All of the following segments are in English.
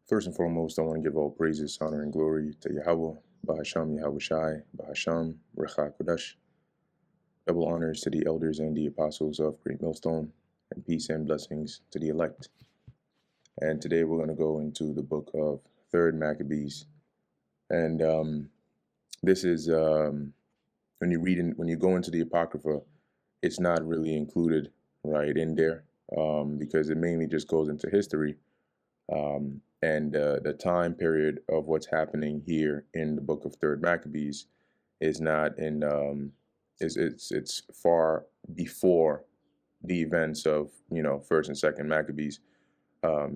First and foremost, I want to give all praises, honor, and glory to Yahweh, Bahasham Yahweh Shai, Bahasham Recha Kodesh. Double honors to the elders and the apostles of Great Millstone, and peace and blessings to the elect. And today we're going to go into the book of Third Maccabees. And this is when you go into the Apocrypha, it's not really included right in there because it mainly just goes into history. And the time period of what's happening here in the book of Third Maccabees is not in it's far before the events of First and Second Maccabees.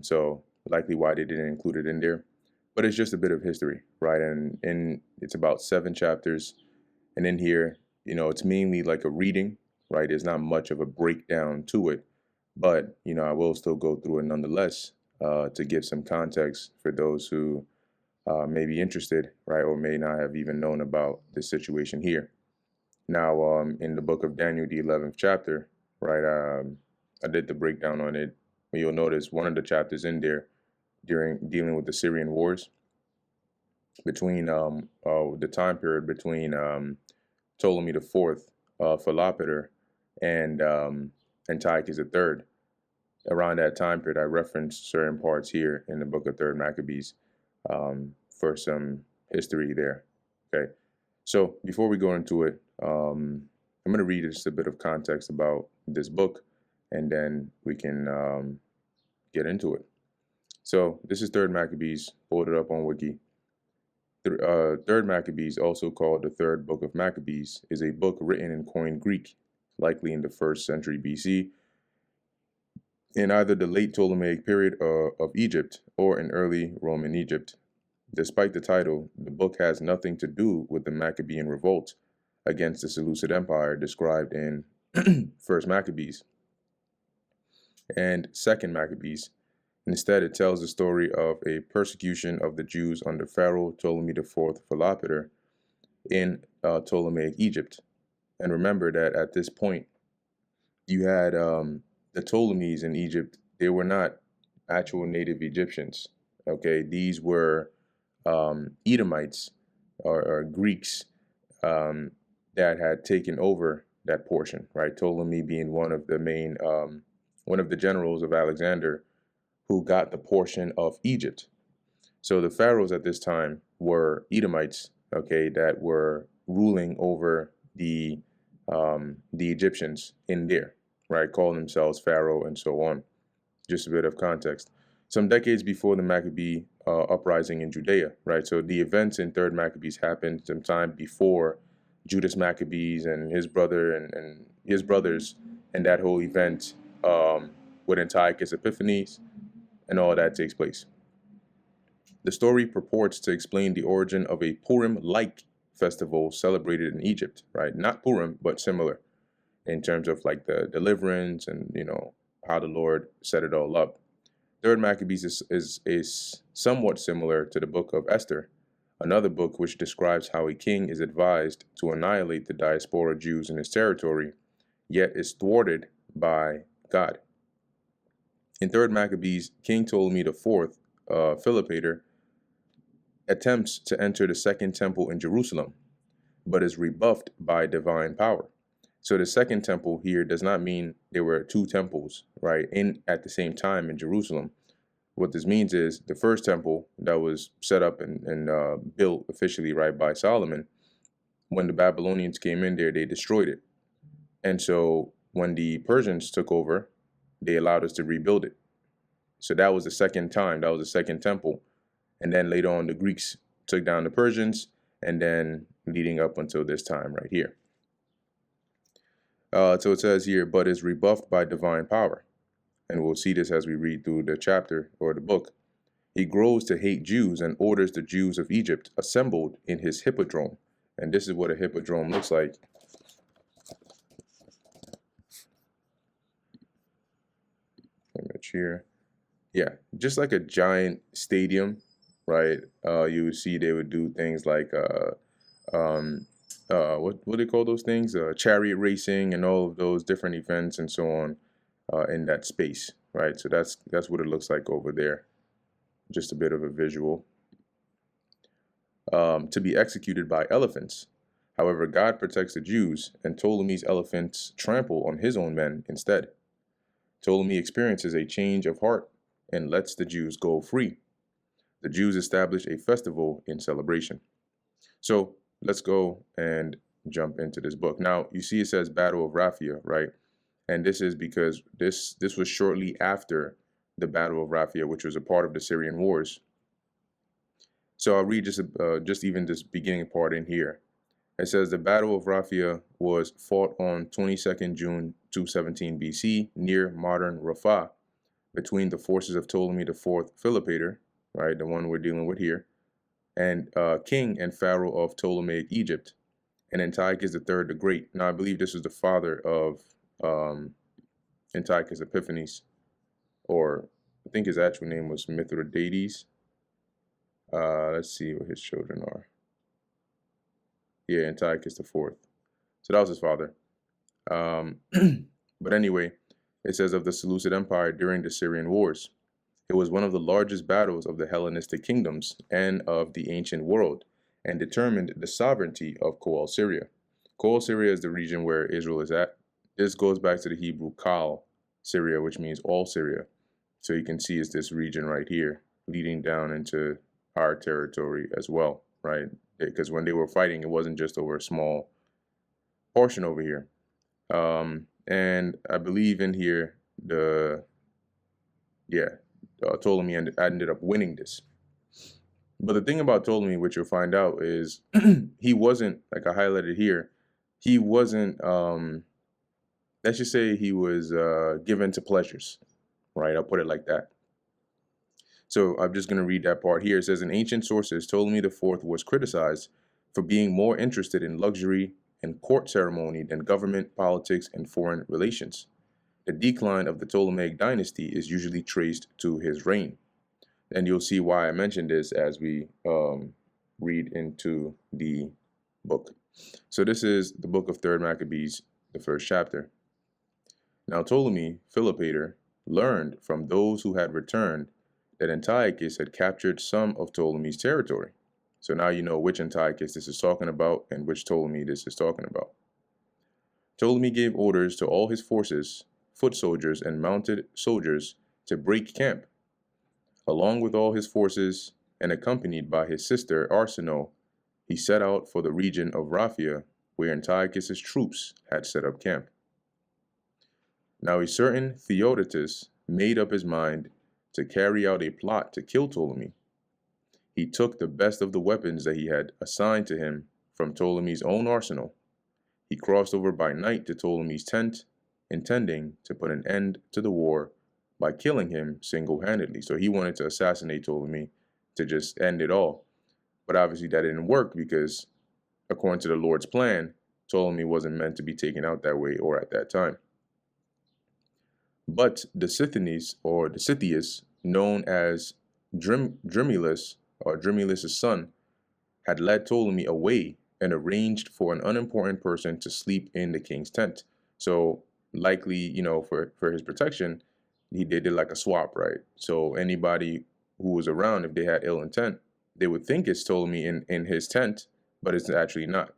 So likely why they didn't include it in there, but it's just a bit of history, right? And it's about 7 chapters, and in here, it's mainly like a reading, right? There's not much of a breakdown to it, but I will still go through it nonetheless to give some context for those who may be interested, right, or may not have even known about this situation here. Now, in the book of Daniel, the 11th chapter, right, I did the breakdown on it. But you'll notice one of the chapters in there during dealing with the Syrian wars between the time period between Ptolemy the Fourth, Philopator, and Antiochus the Third. Around that time period, I referenced certain parts here in the book of Third Maccabees for some history there. Okay, so before we go into it, I'm going to read just a bit of context about this book, and then we can get into it. So this is Third Maccabees. Pulled it up on Wiki. Third Maccabees, also called the Third Book of Maccabees, is a book written in Koine Greek, likely in the 1st century BC, in either the late Ptolemaic period of Egypt or in early Roman Egypt. Despite the title, the book has nothing to do with the Maccabean revolt against the Seleucid Empire described in First Maccabees and Second Maccabees. Instead, it tells the story of a persecution of the Jews under Pharaoh Ptolemy IV Philopator in Ptolemaic Egypt. And remember that at this point, you had the Ptolemies in Egypt. They were not actual native Egyptians. Okay, these were Edomites or Greeks that had taken over that portion. Right, Ptolemy being one of the generals of Alexander, who got the portion of Egypt. So the pharaohs at this time were Edomites, okay, that were ruling over the Egyptians in there, right, calling themselves pharaoh and so on. Just a bit of context. Some decades before the Maccabee uprising in Judea, right? So the events in Third Maccabees happened sometime before Judas Maccabees and his brother and his brothers, and that whole event with Antiochus Epiphanes and all that takes place. The story purports to explain the origin of a Purim-like festival celebrated in Egypt, right? Not Purim, but similar in terms of like the deliverance and, how the Lord set it all up. Third Maccabees is somewhat similar to the book of Esther, another book which describes how a king is advised to annihilate the diaspora Jews in his territory, yet is thwarted by God. In Third Maccabees, King Ptolemy IV, Philopator, attempts to enter the Second Temple in Jerusalem, but is rebuffed by divine power. So the Second Temple here does not mean there were 2 temples, right, at the same time in Jerusalem. What this means is the first temple that was set up and built officially, right, by Solomon, when the Babylonians came in there, they destroyed it. And so when the Persians took over, they allowed us to rebuild it. So that was the second time, that was the second temple. And then later on, the Greeks took down the Persians, and then leading up until this time right here. So it says here, but is rebuffed by divine power. And we'll see this as we read through the chapter or the book. He grows to hate Jews and orders the Jews of Egypt assembled in his hippodrome. And this is what a hippodrome looks like. Image here. Yeah, just like a giant stadium, right? You would see they would do things like what do they call those things? Chariot racing and all of those different events and so on in that space, right? So that's what it looks like over there. just a bit of a visual, to be executed by elephants. However, God protects the Jews, and Ptolemy's elephants trample on his own men instead. Ptolemy experiences a change of heart and lets the Jews go free. The Jews establish a festival in celebration. So let's go and jump into this book. Now, you see it says Battle of Raphia, right? And this is because this was shortly after the Battle of Raphia, which was a part of the Syrian wars. So I'll read just even this beginning part in here. It says the Battle of Raphia was fought on 22nd June 217 BC near modern Rafah between the forces of Ptolemy IV Philopator, right, the one we're dealing with here, and king and pharaoh of Ptolemaic Egypt, and Antiochus III the Great. Now, I believe this was the father of Antiochus Epiphanes, or I think his actual name was Mithridates. Let's see what his children are. Yeah, Antiochus IV. So that was his father. But anyway, it says of the Seleucid Empire during the Syrian wars. It was one of the largest battles of the Hellenistic kingdoms and of the ancient world, and determined the sovereignty of Coal Syria. Coal Syria is the region where Israel is at. This goes back to the Hebrew Kal Syria, which means all Syria. So you can see it's this region right here, leading down into our territory as well, right? Because when they were fighting, it wasn't just over a small portion over here. And I believe in here, Ptolemy ended up winning this. But the thing about Ptolemy, which you'll find out, is he wasn't, like I highlighted here, he wasn't, let's just say he was given to pleasures, right? I'll put it like that. So I'm just going to read that part here. It says, in ancient sources, Ptolemy IV was criticized for being more interested in luxury and court ceremony than government, politics, and foreign relations. The decline of the Ptolemaic dynasty is usually traced to his reign. And you'll see why I mentioned this as we read into the book. So this is the book of 3rd Maccabees, the 1st chapter. Now Ptolemy, Philopator, learned from those who had returned that Antiochus had captured some of Ptolemy's territory. So now you know which Antiochus this is talking about and which Ptolemy this is talking about. Ptolemy gave orders to all his forces, foot soldiers, and mounted soldiers to break camp. Along with all his forces and accompanied by his sister Arsinoe, he set out for the region of Raphia, where Antiochus's troops had set up camp. Now a certain Theodotus made up his mind to carry out a plot to kill Ptolemy. He took the best of the weapons that he had assigned to him from Ptolemy's own arsenal. He crossed over by night to Ptolemy's tent, intending to put an end to the war by killing him single-handedly. So he wanted to assassinate Ptolemy to just end it all. But obviously that didn't work because, according to the Lord's plan, Ptolemy wasn't meant to be taken out that way or at that time. But the Scythians, or the Scythius, known as Drimulus, or Drimulus's son, had led Ptolemy away and arranged for an unimportant person to sleep in the king's tent. So likely, for his protection, they did like a swap, right? So anybody who was around, if they had ill intent, they would think it's Ptolemy in his tent, but it's actually not.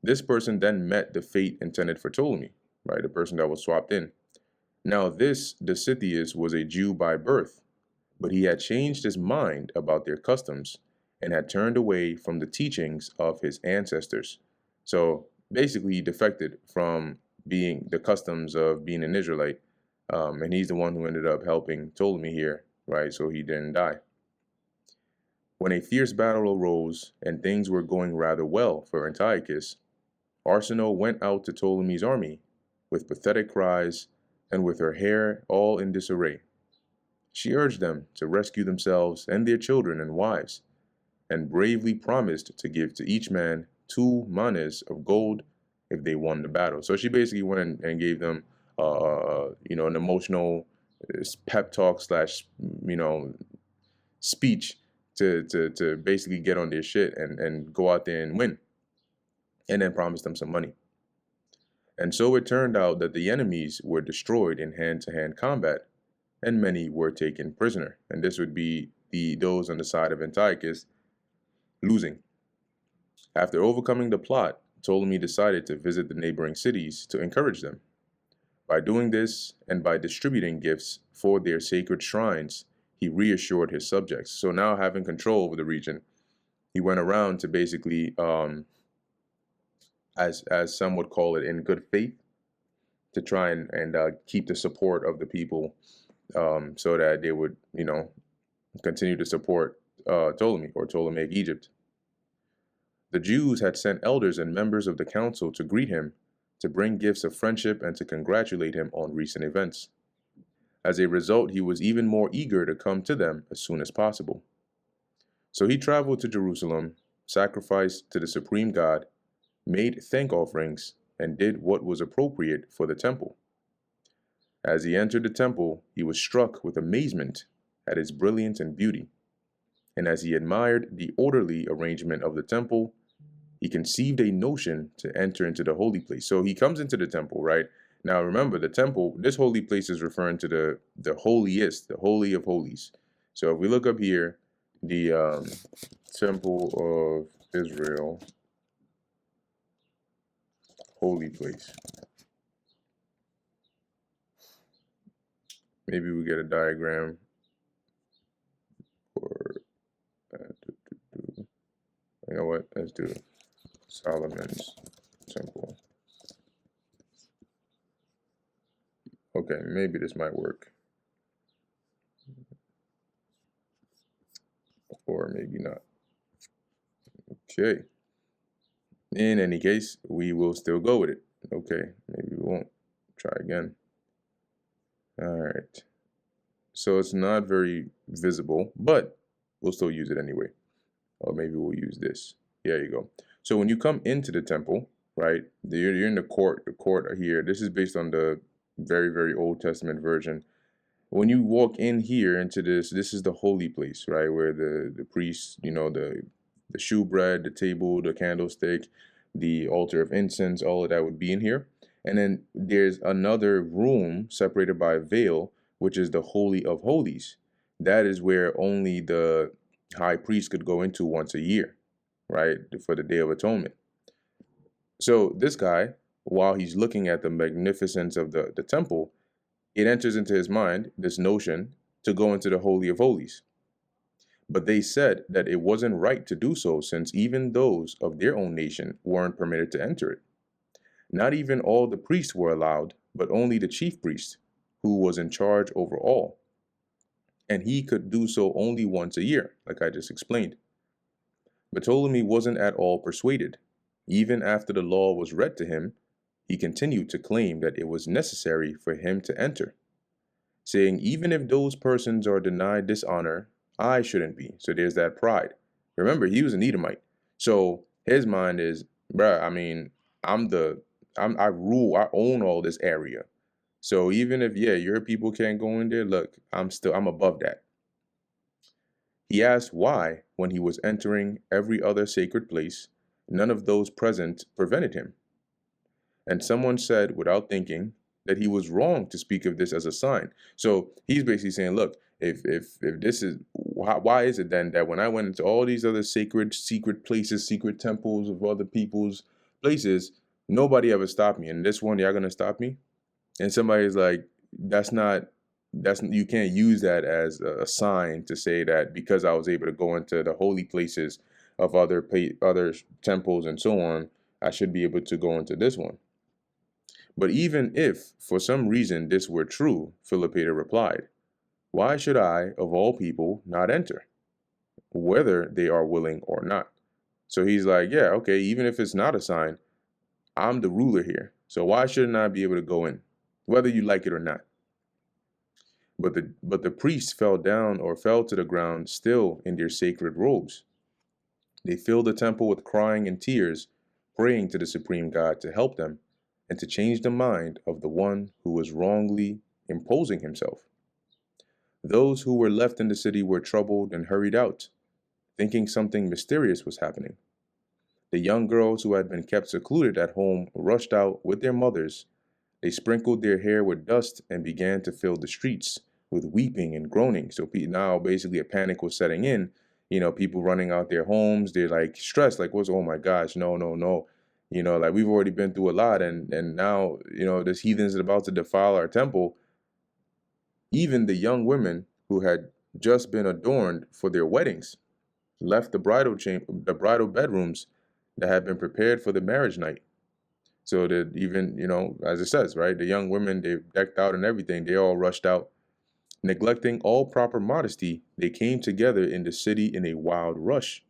This person then met the fate intended for Ptolemy, right? The person that was swapped in. Now this Dositheus was a Jew by birth, but he had changed his mind about their customs and had turned away from the teachings of his ancestors. So basically he defected from being the customs of being an Israelite, and he's the one who ended up helping Ptolemy here, right? So he didn't die. When a fierce battle arose and things were going rather well for Antiochus, Arsinoe went out to Ptolemy's army with pathetic cries and with her hair all in disarray. She urged them to rescue themselves and their children and wives, and bravely promised to give to each man 2 manes of gold if they won the battle. So she basically went and gave them, an emotional pep talk slash, speech to basically get on their shit and go out there and win, and then promised them some money. And so it turned out that the enemies were destroyed in hand-to-hand combat, and many were taken prisoner. And this would be those on the side of Antiochus losing. After overcoming the plot, Ptolemy decided to visit the neighboring cities to encourage them. By doing this and by distributing gifts for their sacred shrines, he reassured his subjects. So now, having control over the region, he went around to basically, as some would call it, in good faith, to try and keep the support of the people, so that they would, continue to support Ptolemy or Ptolemaic Egypt. The Jews had sent elders and members of the council to greet him, to bring gifts of friendship, and to congratulate him on recent events. As a result, he was even more eager to come to them as soon as possible. So he traveled to Jerusalem, sacrificed to the supreme God, made thank offerings, and did what was appropriate for the temple. As he entered the temple, he was struck with amazement at its brilliance and beauty. And as he admired the orderly arrangement of the temple, he conceived a notion to enter into the holy place. So he comes into the temple, right? Now remember, the temple, this holy place is referring to the holiest, the holy of holies. So if we look up here, the temple of Israel, holy place. Maybe we get a diagram for you know what? Let's do Solomon's temple. Okay, maybe this might work. Or maybe not. Okay. In any case, we will still go with it. Okay, maybe we won't. Try again. All right. So it's not very visible, but we'll still use it anyway. Or maybe we'll use this. There you go. So when you come into the temple, right, you're in the court here. This is based on the very, very Old Testament version. When you walk in here into this is the holy place, right, where the priests, the shewbread, the table, the candlestick, the altar of incense, all of that would be in here. And then there's another room separated by a veil, which is the Holy of Holies. That is where only the high priest could go into once a year, right, for the Day of Atonement. So this guy, while he's looking at the magnificence of the temple, it enters into his mind this notion to go into the Holy of Holies. But they said that it wasn't right to do so, since even those of their own nation weren't permitted to enter it. Not even all the priests were allowed, but only the chief priest, who was in charge over all. And he could do so only once a year, like I just explained. But Ptolemy wasn't at all persuaded. Even after the law was read to him, he continued to claim that it was necessary for him to enter, saying, even if those persons are denied this honor, I shouldn't be. So there's that pride. Remember, he was an Edomite. So his mind is, bruh, I mean, I rule, I own all this area. So even if, yeah, your people can't go in there, look, I'm above that. He asked why, when he was entering every other sacred place, none of those present prevented him. And someone said, without thinking, that he was wrong to speak of this as a sign. So he's basically saying, look, if this is, why is it then that when I went into all these other secret places, secret temples of other people's places, nobody ever stopped me, and this one, y'all gonna stop me? And somebody's like, you can't use that as a sign to say that because I was able to go into the holy places of other temples and so on, I should be able to go into this one. But even if, for some reason, this were true, Philopator replied, why should I, of all people, not enter, whether they are willing or not? So he's like, yeah, okay, even if it's not a sign, I'm the ruler here. So why shouldn't I be able to go in, whether you like it or not? But the priests fell to the ground still in their sacred robes. They filled the temple with crying and tears, praying to the supreme God to help them and to change the mind of the one who was wrongly imposing himself. Those who were left in the city were troubled and hurried out, thinking something mysterious was happening. The young girls who had been kept secluded at home rushed out with their mothers. They sprinkled their hair with dust and began to fill the streets, with weeping and groaning. So now basically a panic was setting in. People running out their homes. They're like stressed, like, "What's? Oh my gosh, no, no, no." Like we've already been through a lot, and now this heathens is about to defile our temple. Even the young women who had just been adorned for their weddings left the bridal bedrooms that had been prepared for the marriage night. So that even, as it says, right, the young women, they decked out and everything, they all rushed out. Neglecting all proper modesty, they came together in the city in a wild rush.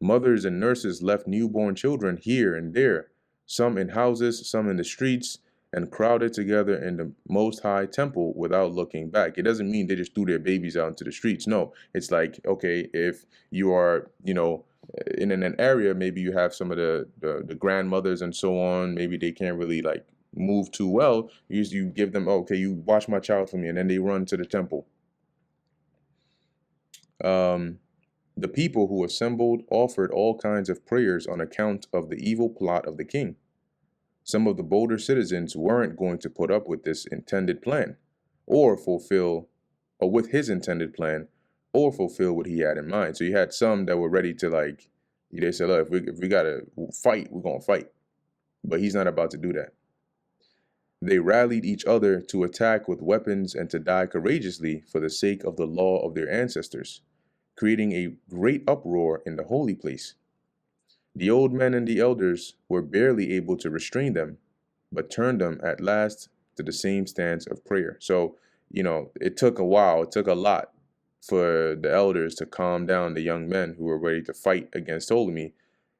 Mothers and nurses left newborn children here and there, some in houses, some in the streets, and crowded together in the Most High Temple without looking back. It doesn't mean they just threw their babies out into the streets. No, it's like, okay, if you are, in an area, maybe you have some of the grandmothers and so on, maybe they can't really like move too well. You give them, okay, you watch my child for me, and then they run to the temple. The people who assembled offered all kinds of prayers on account of the evil plot of the king. Some of the bolder citizens weren't going to put up with this intended plan, or with his intended plan, or fulfill what he had in mind. So you had some that were ready to they said, look, if we gotta fight, we're gonna fight. But he's not about to do that. They rallied each other to attack with weapons and to die courageously for the sake of the law of their ancestors, creating a great uproar in the holy place. The old men and the elders were barely able to restrain them, but turned them at last to the same stance of prayer. So, it took a while, it took a lot for the elders to calm down the young men who were ready to fight against Ptolemy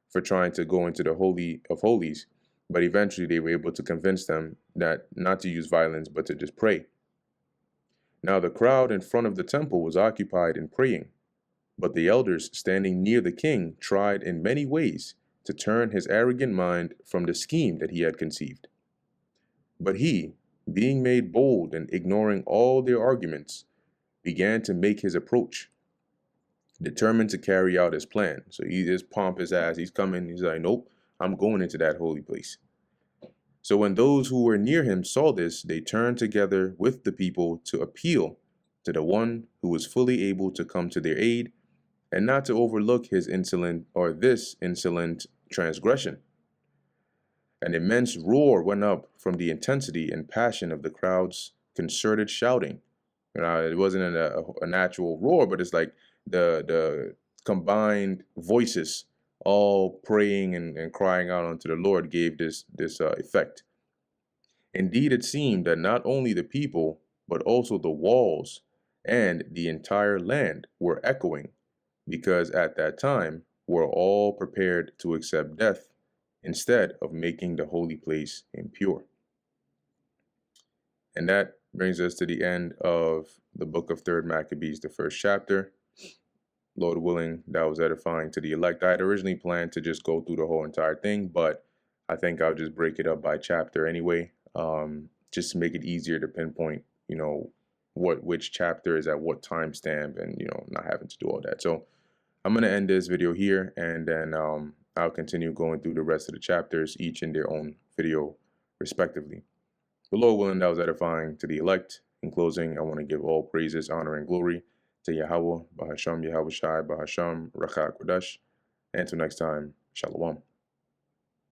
for trying to go into the Holy of Holies. But eventually they were able to convince them that not to use violence, but to just pray. Now the crowd in front of the temple was occupied in praying. But the elders standing near the king tried in many ways to turn his arrogant mind from the scheme that he had conceived. But he, being made bold and ignoring all their arguments, began to make his approach, determined to carry out his plan. So he just pompous ass. He's coming. He's like, nope, I'm going into that holy place. So when those who were near him saw this, they turned together with the people to appeal to the one who was fully able to come to their aid and not to overlook this insolent transgression. An immense roar went up from the intensity and passion of the crowd's concerted shouting. It wasn't a natural roar, but it's like the combined voices all praying and crying out unto the Lord gave this effect. Indeed, it seemed that not only the people, but also the walls and the entire land were echoing, because at that time we're all prepared to accept death instead of making the holy place impure. And that brings us to the end of the book of 3rd Maccabees, the first chapter. Lord willing, that was edifying to the elect. I had originally planned to just go through the whole entire thing, but I think I'll just break it up by chapter anyway, just to make it easier to pinpoint, which chapter is at what timestamp, and not having to do all that. So I'm going to end this video here, and then I'll continue going through the rest of the chapters, each in their own video, respectively. The Lord willing, that was edifying to the elect. In closing, I want to give all praises, honor, and glory to Yahweh, Bahasham, Yahweh Shai, Bahasham, Rachak Kodash. And until next time, Shalom.